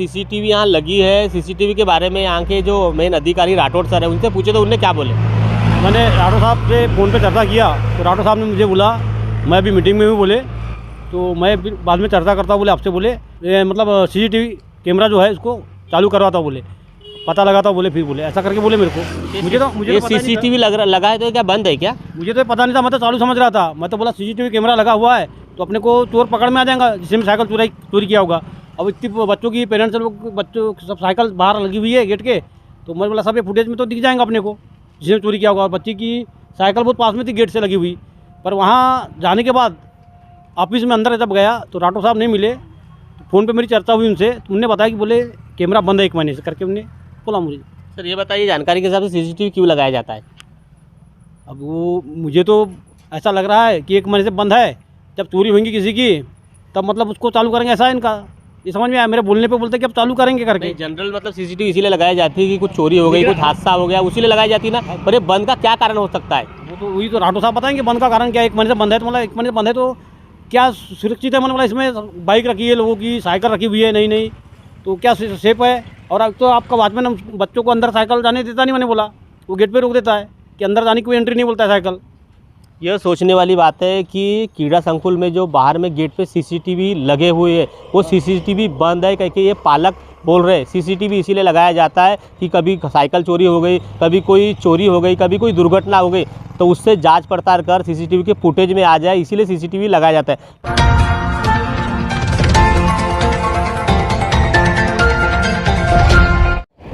CCTV यहाँ लगी है, सीसीटीवी के बारे में यहाँ के जो मेन अधिकारी राठौड़ सर है उनसे पूछे तो उनने क्या बोले? मैंने राठौड़ साहब से फ़ोन पे चर्चा किया तो राठौड़ साहब ने मुझे बोला, मैं अभी मीटिंग में भी बोले तो मैं बाद में चर्चा करता बोले आपसे, बोले मतलब सीसीटीवी कैमरा जो है इसको चालू करवाता बोले, पता लगाता बोले, फिर बोले ऐसा करके बोले मेरे को। मुझे ये सीसीटीवी लगा है तो क्या बंद है क्या? मुझे तो पता नहीं था, मैं तो चालू समझ रहा था। मैं तो बोला सीसीटीवी कैमरा लगा हुआ है तो अपने को चोर पकड़ में आ जाएगा जिसमें साइकिल चोरी किया होगा। अब इतनी बच्चों की पेरेंट्स लोग, बच्चों सब साइकिल बाहर लगी हुई है गेट के, तो मैं बोला सब ये फुटेज में तो दिख जाएंगा अपने को जिसने चोरी किया होगा। और बच्ची की साइकिल बहुत पास में थी गेट से लगी हुई, पर वहाँ जाने के बाद ऑफिस में अंदर जब गया तो राठौड़ साहब नहीं मिले। तो फ़ोन पे मेरी चर्चा हुई उनसे, तो उन्होंने बताया कि बोले कैमरा बंद है 1 महीने से करके उन्होंने बोला मुझे। सर ये बताइए, जानकारी के हिसाब से सीसीटीवी क्यों लगाया जाता है? अब वो मुझे तो ऐसा लग रहा है कि 1 महीने से बंद है, जब चोरी होंगी किसी की तब मतलब उसको चालू करेंगे, ऐसा है इनका। ये समझ में आया, मेरे बोलने पे बोलते कि अब चालू करेंगे करके। जनरल मतलब सीसीटीवी इसीलिए लगाई जाती है कि कुछ चोरी हो गई, कुछ हादसा हो गया, उसी लिए लगाई जाती है ना। पर ये बंद का क्या कारण हो सकता है? वो तो वही तो राठौड़ साहब बताएंगे बंद का कारण क्या है। 1 महीने से बंद है तो मतलब 1 महीने से बंद है तो क्या सुरक्षित है? मतलब इसमें बाइक रखी है, लोगों की साइकिल रखी हुई है, नहीं तो क्या सेफ है? और अब तो आपका वॉचमैन बच्चों को अंदर साइकिल जाने देता नहीं, मैंने बोला वो गेट पे रोक देता है कि अंदर जाने की कोई एंट्री नहीं बोलता है साइकिल। यह सोचने वाली बात है कि कीड़ा संकुल में जो बाहर में गेट पे सीसीटीवी लगे हुए हैं वो सीसीटीवी बंद है, क्योंकि ये पालक बोल रहे हैं सीसीटीवी इसीलिए लगाया जाता है कि कभी साइकिल चोरी हो गई, कभी कोई चोरी हो गई, कभी कोई दुर्घटना हो गई तो उससे जांच पड़ताल कर सीसीटीवी के फुटेज में आ जाए, इसीलिए सीसीटीवी लगाया जाता है।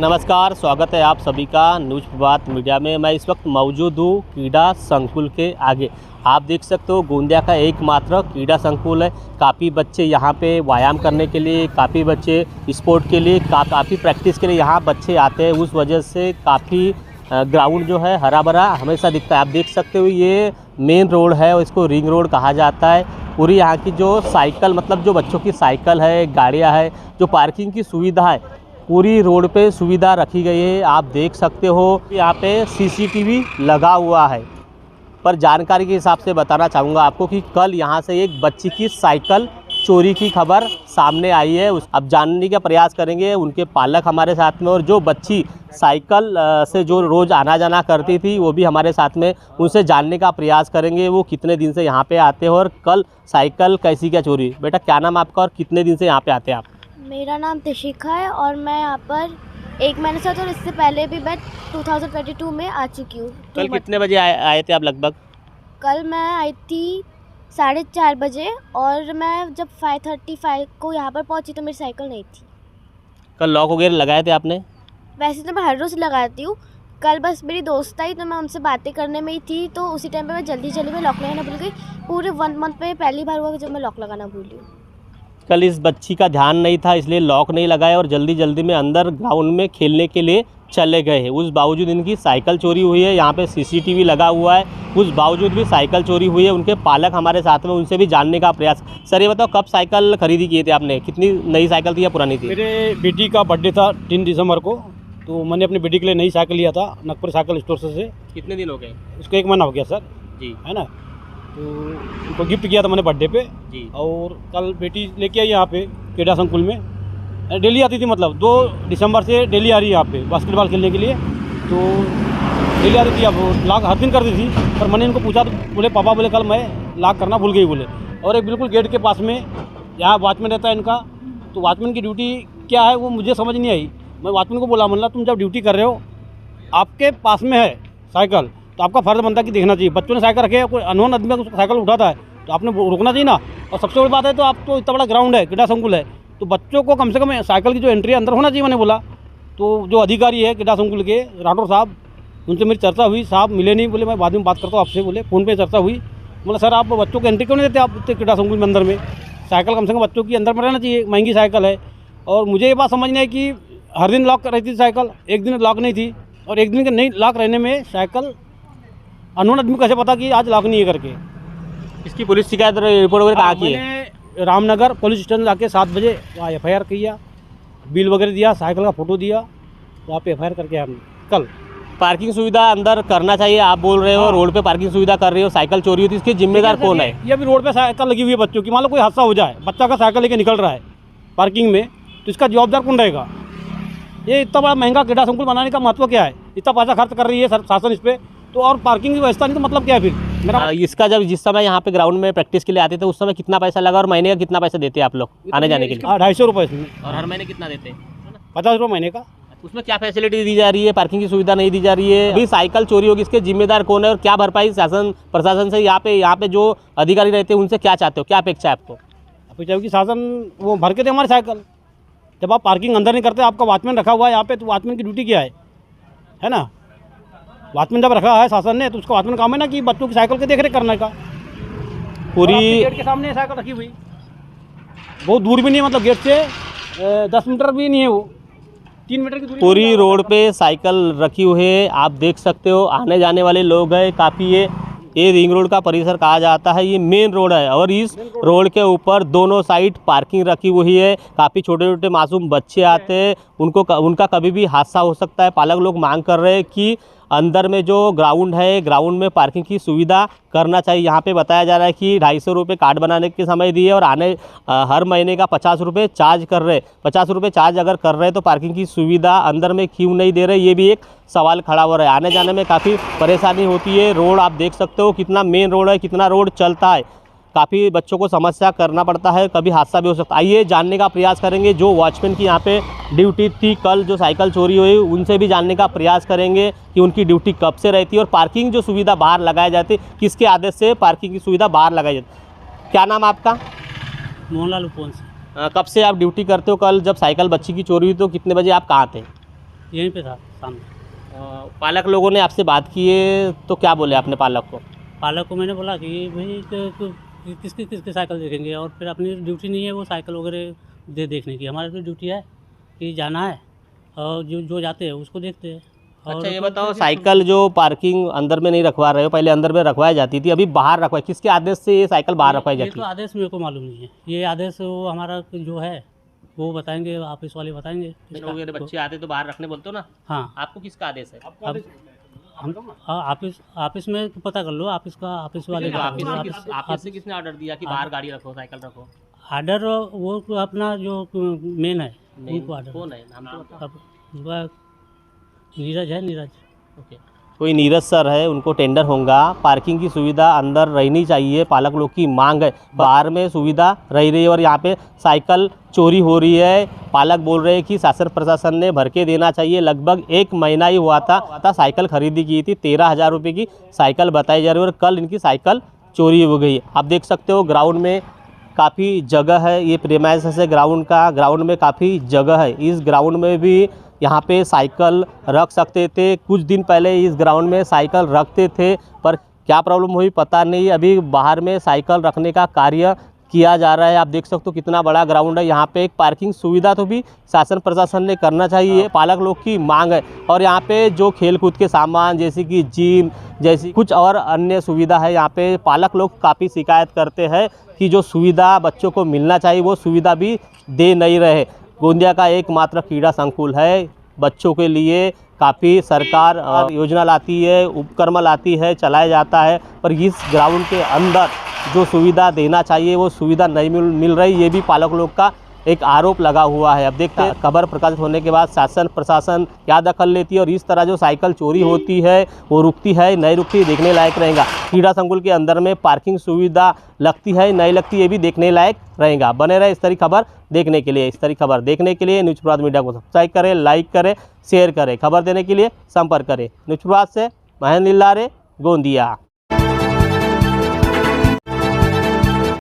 नमस्कार, स्वागत है आप सभी का न्यूज़ प्रभात मीडिया में। मैं इस वक्त मौजूद हूँ कीड़ा संकुल के आगे। आप देख सकते हो गोंदिया का एकमात्र कीड़ा संकुल है। काफ़ी बच्चे यहाँ पे व्यायाम करने के लिए, काफ़ी बच्चे स्पोर्ट के लिए, काफ़ी प्रैक्टिस के लिए यहाँ बच्चे आते हैं। उस वजह से काफ़ी ग्राउंड जो है हरा भरा हमेशा दिखता है। आप देख सकते हो ये मेन रोड है और इसको रिंग रोड कहा जाता है। पूरी यहाँ की जो साइकिल मतलब जो बच्चों की साइकिल है, गाड़ियाँ है, जो पार्किंग की सुविधा है, पूरी रोड पे सुविधा रखी गई है। आप देख सकते हो यहाँ पे सीसीटीवी लगा हुआ है। पर जानकारी के हिसाब से बताना चाहूँगा आपको कि कल यहाँ से एक बच्ची की साइकिल चोरी की खबर सामने आई है। अब जानने का प्रयास करेंगे उनके पालक हमारे साथ में, और जो बच्ची साइकिल से जो रोज़ आना जाना करती थी वो भी हमारे साथ में, उनसे जानने का प्रयास करेंगे वो कितने दिन से यहाँ पे आते हैं और कल साइकिल कैसी क्या चोरी। बेटा क्या नाम आपका और कितने दिन से यहाँ पे आते हैं आप? मेरा नाम तिशिका है और मैं यहाँ पर 1 महीने से, और इससे पहले भी मैं 2022 में आ चुकी हूँ। कल कितने बजे आए थे आप लगभग? कल मैं आई थी 4:30 बजे और मैं जब 5:35 को यहाँ पर पहुँची तो मेरी साइकिल नहीं थी। कल लॉक वगैरह लगाए थे आपने? वैसे तो मैं हर रोज़ लगाती हूँ, कल बस मेरी दोस्त आई तो मैं उनसे बातें करने में ही थी, तो उसी टाइम पे मैं जल्दी में लॉक लगाना भूल गई। पूरे 1 मंथ में पहली बार हुआ जब मैं लॉक लगाना भूली हूँ। कल इस बच्ची का ध्यान नहीं था इसलिए लॉक नहीं लगाया और जल्दी में अंदर ग्राउंड में खेलने के लिए चले गए हैं। उस बावजूद इनकी साइकिल चोरी हुई है। यहाँ पे सीसीटीवी लगा हुआ है, उस बावजूद भी साइकिल चोरी हुई है। उनके पालक हमारे साथ में, उनसे भी जानने का प्रयास। सर ये बताओ कब साइकिल खरीदी किए थे आपने? कितनी नई साइकिल थी या पुरानी थी? मेरे बेटी का बर्थडे था 3 दिसंबर को, तो मैंने अपनी बेटी के लिए नई साइकिल लिया था नागपुर साइकिल स्टोर से। कितने दिन हो गए? इसको 1 महीना हो गया सर जी, है ना। तो उनको गिफ्ट किया था मैंने बर्थडे पे जी। और कल बेटी लेके आई यहाँ पे कीड़ा संकुल में। डेली आती थी, मतलब 2 दिसंबर से डेली आ रही है यहाँ पे बास्केटबॉल खेलने के लिए। तो डेली आती थी, अब लॉक हर दिन करती थी। पर मैंने इनको पूछा तो बोले पापा बोले कल मैं लॉक करना भूल गई बोले। और एक बिल्कुल गेट के पास में यहाँ वॉचमैन रहता है इनका, तो वॉचमैन की ड्यूटी क्या है वो मुझे समझ नहीं आई। मैं वॉचमैन को बोला, मतलब तुम जब ड्यूटी कर रहे हो आपके पास में है साइकिल तो आपका फ़र्ज बनता है कि देखना चाहिए। बच्चों ने साइकिल रखे, कोई अननोन आदमी उसको साइकिल उठाता है तो आपने रोकना चाहिए ना। और सबसे बड़ी बात है तो आप तो इतना बड़ा ग्राउंड है, कीड़ा संकुल है, तो बच्चों को कम से कम साइकिल की जो एंट्री अंदर होना चाहिए। मैंने बोला तो जो अधिकारी है कीड़ा संकुल के राठौड़ साहब, उनसे मेरी चर्चा हुई। साहब मिले नहीं, बोले मैं बाद में बात करता हूँ आपसे, बोले फ़ोन पे चर्चा हुई। बोला सर आप बच्चों को एंट्री क्यों नहीं देते आप कीड़ा संकुल में अंदर में? साइकिल कम से कम बच्चों की अंदर में रहना चाहिए, महंगी साइकिल है। और मुझे ये बात समझ नहीं आई कि हर दिन लॉक रहती थी साइकिल, एक दिन लॉक नहीं थी। और एक दिन के नहीं लॉक रहने में साइकिल अननोन आदमी कैसे पता कि आज लॉक नहीं है करके? इसकी पुलिस शिकायत रिपोर्ट वगैरह कहाँ की है? मैंने रामनगर पुलिस स्टेशन जाके 7 बजे वहाँ FIR किया, बिल वगैरह दिया, साइकिल का फ़ोटो दिया, वहाँ पे FIR करके हम कल। पार्किंग सुविधा अंदर करना चाहिए आप बोल रहे हो, रोड पे पार्किंग सुविधा कर रहे हो, साइकिल चोरी होती है, इसके जिम्मेदार कौन है? ये अभी रोड पे साइकिल लगी हुई है बच्चों की, मान लो कोई हादसा हो जाए, बच्चा का साइकिल लेके निकल रहा है पार्किंग में, तो इसका जवाबदार कौन रहेगा? ये इतना बड़ा महंगा क्रीड़ा संकुल बनाने का महत्व क्या है? इतना पैसा खर्च कर रही है शासन इस पर, तो और पार्किंग की व्यवस्था नहीं तो मतलब क्या है फिर? मेरा इसका जब जिस समय यहाँ पे ग्राउंड में प्रैक्टिस के लिए आते थे उस समय कितना पैसा लगा और महीने का कितना पैसा देते हैं आप लोग आने जाने के लिए? 250 रुपये इसमें, और हर महीने कितना देते हैं? 50 रुपये महीने का। उसमें क्या फैसिलिटी दी जा रही है? पार्किंग की सुविधा नहीं दी जा रही है। अभी साइकिल चोरी होगी, इसके जिम्मेदार कौन है और क्या भरपाई शासन प्रशासन से यहाँ पे जो अधिकारी रहते हैं उनसे क्या चाहते हो, क्या अपेक्षा है आपको? अपेक्षा कि शासन वो भर के दे हमारी साइकिल। जब आप पार्किंग अंदर नहीं करते, आपका वॉचमैन रखा हुआ है यहाँ पे, तो वॉचमैन की ड्यूटी क्या है ना? वॉचमैन जब रखा है शासन ने, तो उसका वॉचमैन काम है ना कि बच्चों की साइकिल की देखरेख करने का। पूरी गेट के सामने साइकिल रखी हुई, बहुत दूर भी नहीं है, मतलब गेट से 10 मीटर भी नहीं है, वो 3 मीटर की दूरी। पूरी रोड पे साइकिल रखी हुई है, आप देख सकते हो। आने जाने वाले लोग हैं काफ़ी। ये रिंग रोड का परिसर कहा जाता है, ये मेन रोड है और इस रोड के ऊपर दोनों साइड पार्किंग रखी हुई है। काफ़ी छोटे छोटे मासूम बच्चे आते हैं, उनका कभी भी हादसा हो सकता है। पालक लोग मांग कर रहे हैं कि अंदर में जो ग्राउंड है, ग्राउंड में पार्किंग की सुविधा करना चाहिए। यहाँ पे बताया जा रहा है कि 250 रुपये कार्ड बनाने के समय दिए और हर महीने का 50 रुपये चार्ज कर रहे। 50 रुपये चार्ज अगर कर रहे तो पार्किंग की सुविधा अंदर में क्यों नहीं दे रहे, ये भी एक सवाल खड़ा हो रहा है। आने जाने में काफ़ी परेशानी होती है। रोड आप देख सकते हो कितना मेन रोड है, कितना रोड चलता है। काफ़ी बच्चों को समस्या करना पड़ता है, कभी हादसा भी हो सकता है। आइए जानने का प्रयास करेंगे जो वॉचमैन की यहाँ पे ड्यूटी थी कल जो साइकिल चोरी हुई, उनसे भी जानने का प्रयास करेंगे कि उनकी ड्यूटी कब से रहती है और पार्किंग जो सुविधा बाहर लगाई जाती किसके आदेश से पार्किंग की सुविधा बाहर लगाई जाती। क्या नाम आपका? मोहनलाल उपवंश। कब से आप ड्यूटी करते हो? कल जब साइकिल बच्ची की चोरी हुई तो कितने बजे आप कहाँ थे? यहीं पे था सामने। पालक लोगों ने आपसे बात की है तो क्या बोले आपने पालक को? पालक को मैंने बोला कि भाई किसकी साइकिल देखेंगे, और फिर अपनी ड्यूटी नहीं है वो साइकिल वगैरह देखने की। हमारी तो ड्यूटी है कि जाना है और जो जाते हैं उसको देखते हैं। अच्छा ये बताओ, साइकिल जो पार्किंग अंदर में नहीं रखवा रहे हो, पहले अंदर में रखवाई जाती थी, अभी बाहर रखवाई, किसके आदेश से ये साइकिल बाहर रखवाई जाती है? ये तो आदेश मेरे को मालूम नहीं है, ये आदेश वो हमारा जो है वो बताएंगे, ऑफिस वाले बताएंगे। बच्चे आते तो बाहर रखने बोलते हो ना? हाँ। आपको किसका आदेश है? हम ऑफिस में पता कर लो, ऑफिस वाले का। ऑफिस से किसने ऑर्डर दिया कि बाहर गाड़ी रखो, साइकिल रखो? ऑर्डर वो अपना जो मेन है उनको ऑर्डर। कौन है, नाम तो बताओ। अब नीरज है, नीरज। ओके, कोई नीरज सर है, उनको टेंडर होगा। पार्किंग की सुविधा अंदर रहनी चाहिए, पालक लोग की मांग है। बाहर में सुविधा रह रही है और यहाँ पे साइकिल चोरी हो रही है। पालक बोल रहे हैं कि शासन प्रशासन ने भर के देना चाहिए। लगभग 1 महीना ही हुआ था साइकिल खरीदी की थी, 13,000 रुपये की साइकिल बताई जा रही है और कल इनकी साइकिल चोरी हो गई। आप देख सकते हो ग्राउंड में काफ़ी जगह है, ये प्रेमाइस है ग्राउंड में काफ़ी जगह है। इस ग्राउंड में भी यहाँ पे साइकिल रख सकते थे। कुछ दिन पहले इस ग्राउंड में साइकिल रखते थे, पर क्या प्रॉब्लम हुई पता नहीं। अभी बाहर में साइकिल रखने का कार्य किया जा रहा है। आप देख सकते हो कितना बड़ा ग्राउंड है। यहाँ पे एक पार्किंग सुविधा तो भी शासन प्रशासन ने करना चाहिए, पालक लोग की मांग है। और यहाँ पे जो खेल कूद के सामान जैसे कि जिम जैसी कुछ और अन्य सुविधा है, यहाँ पे पालक लोग काफ़ी शिकायत करते हैं कि जो सुविधा बच्चों को मिलना चाहिए वो सुविधा भी दे नहीं रहे। गोंदिया का एकमात्र क्रीड़ा संकुल है, बच्चों के लिए काफ़ी सरकार योजना लाती है, उपक्रम लाती है, चलाया जाता है, पर इस ग्राउंड के अंदर जो सुविधा देना चाहिए वो सुविधा नहीं मिल रही। ये भी पालक लोग का एक आरोप लगा हुआ है। अब देखते हैं खबर प्रकाशित होने के बाद शासन प्रशासन क्या दखल लेती है और इस तरह जो साइकिल चोरी होती है वो रुकती है नहीं रुकती, देखने लायक रहेगा। क्रीड़ा संकुल के अंदर में पार्किंग सुविधा लगती है नहीं लगती, ये भी देखने लायक रहेगा। बने रहे इस तरह खबर देखने के लिए। न्यूज़ प्रभात मीडिया को सब्सक्राइब करें, लाइक करें, शेयर करें। खबर देने के लिए संपर्क करें। न्यूज़ प्रभात से महेंद्र लिल्लारे, गोंदिया।